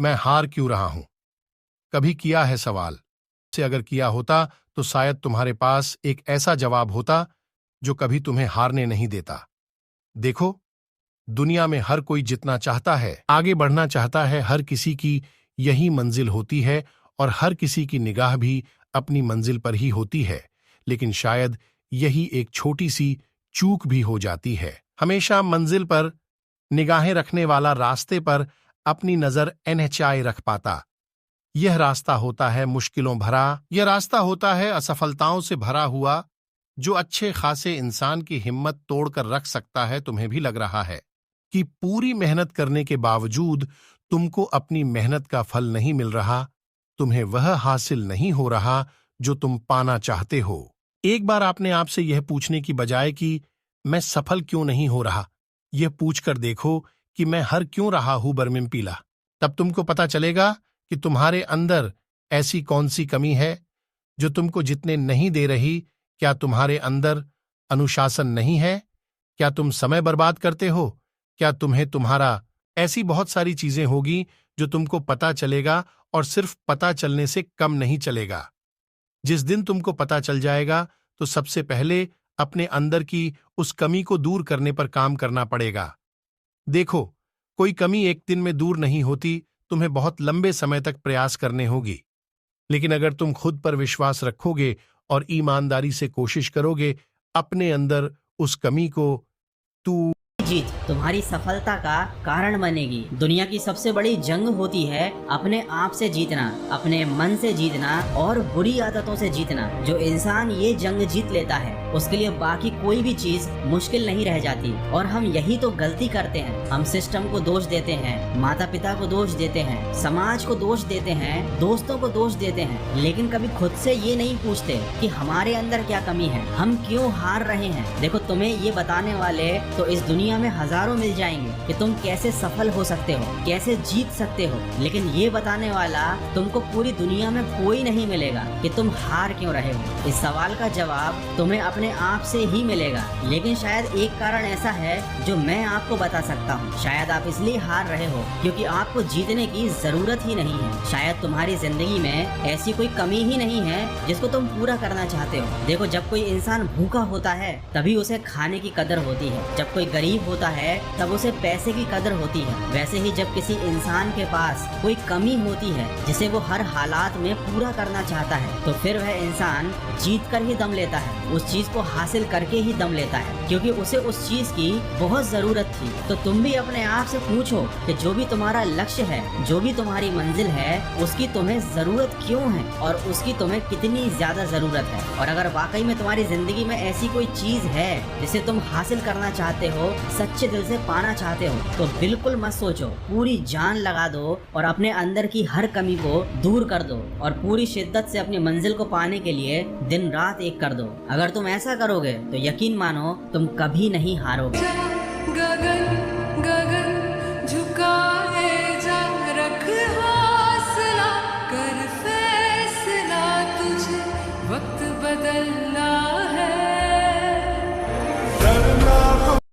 मैं हार क्यों रहा हूं? कभी किया है सवाल? से अगर किया होता तो शायद तुम्हारे पास एक ऐसा जवाब होता जो कभी तुम्हें हारने नहीं देता। देखो, दुनिया में हर कोई जितना चाहता है, आगे बढ़ना चाहता है, हर किसी की यही मंजिल होती है और हर किसी की निगाह भी अपनी मंजिल पर ही होती है। लेकिन शायद यही एक छोटी सी चूक भी हो जाती है। हमेशा मंजिल पर निगाहें रखने वाला रास्ते पर अपनी नजर एनएचआई रख पाता। यह रास्ता होता है मुश्किलों भरा, यह रास्ता होता है असफलताओं से भरा हुआ, जो अच्छे खासे इंसान की हिम्मत तोड़कर रख सकता है। तुम्हें भी लग रहा है कि पूरी मेहनत करने के बावजूद तुमको अपनी मेहनत का फल नहीं मिल रहा, तुम्हें वह हासिल नहीं हो रहा जो तुम पाना चाहते हो। एक बार आपने आपसे यह पूछने की बजाय कि मैं सफल क्यों नहीं हो रहा, यह पूछकर देखो कि मैं हर क्यों रहा हूं बर्मिम्पीला। तब तुमको पता चलेगा कि तुम्हारे अंदर ऐसी कौन सी कमी है जो तुमको जितने नहीं दे रही। क्या तुम्हारे अंदर अनुशासन नहीं है? क्या तुम समय बर्बाद करते हो? क्या तुम्हें तुम्हारा ऐसी बहुत सारी चीजें होगी जो तुमको पता चलेगा और सिर्फ पता चलने से कम नहीं चलेगा। जिस दिन तुमको पता चल जाएगा तो सबसे पहले अपने अंदर की उस कमी को दूर करने पर काम करना पड़ेगा। देखो, कोई कमी एक दिन में दूर नहीं होती, तुम्हें बहुत लंबे समय तक प्रयास करने होगी। लेकिन अगर तुम खुद पर विश्वास रखोगे और ईमानदारी से कोशिश करोगे अपने अंदर उस कमी को तू जीत तुम्हारी सफलता का कारण बनेगी। दुनिया की सबसे बड़ी जंग होती है अपने आप से जीतना, अपने मन से जीतना और बुरी आदतों से जीतना। जो इंसान ये जंग जीत लेता है उसके लिए बाकी कोई भी चीज मुश्किल नहीं रह जाती। और हम यही तो गलती करते हैं। हम सिस्टम को दोष देते हैं, माता पिता को दोष देते हैं, समाज को दोष देते हैं, दोस्तों को दोष देते हैं, लेकिन कभी खुद से ये नहीं पूछते कि हमारे अंदर क्या कमी है, हम क्यों हार रहे हैं। देखो, तुम्हें ये बताने वाले तो इस दुनिया में हजारों मिल जाएंगे कि तुम कैसे सफल हो सकते हो, कैसे जीत सकते हो, लेकिन ये बताने वाला तुमको पूरी दुनिया में कोई नहीं मिलेगा कि तुम हार क्यों रहे हो। इस सवाल का जवाब तुम्हें अपने आप से ही मिलेगा। लेकिन शायद एक कारण ऐसा है जो मैं आपको बता सकता हूँ। शायद आप इसलिए हार रहे हो क्योंकि आपको जीतने की जरूरत ही नहीं है। शायद तुम्हारी जिंदगी में ऐसी कोई कमी ही नहीं है जिसको तुम पूरा करना चाहते हो। देखो, जब कोई इंसान भूखा होता है तभी उसे खाने की कदर होती है। जब कोई गरीब होता है तब उसे पैसे की कदर होती है। वैसे ही जब किसी इंसान के पास कोई कमी होती है जिसे वो हर हालात में पूरा करना चाहता है तो फिर वह इंसान जीत कर ही दम लेता है, उस चीज को हासिल करके ही दम लेता है, क्योंकि उसे उस चीज की बहुत जरूरत थी। तो तुम भी अपने आप से पूछो कि जो भी तुम्हारा लक्ष्य है, जो भी तुम्हारी मंजिल है, उसकी तुम्हें जरूरत क्यों है और उसकी तुम्हें कितनी ज्यादा जरूरत है। और अगर वाकई में तुम्हारी जिंदगी में ऐसी कोई चीज है जिसे तुम हासिल करना चाहते हो, सच्चे दिल से पाना चाहते हो, तो बिल्कुल मत सोचो, पूरी जान लगा दो और अपने अंदर की हर कमी को दूर कर दो और पूरी शिद्दत से अपनी मंजिल को पाने के लिए दिन रात एक कर दो। अगर तुम ऐसा करोगे तो यकीन मानो तुम कभी नहीं हारोगे। गगन गगन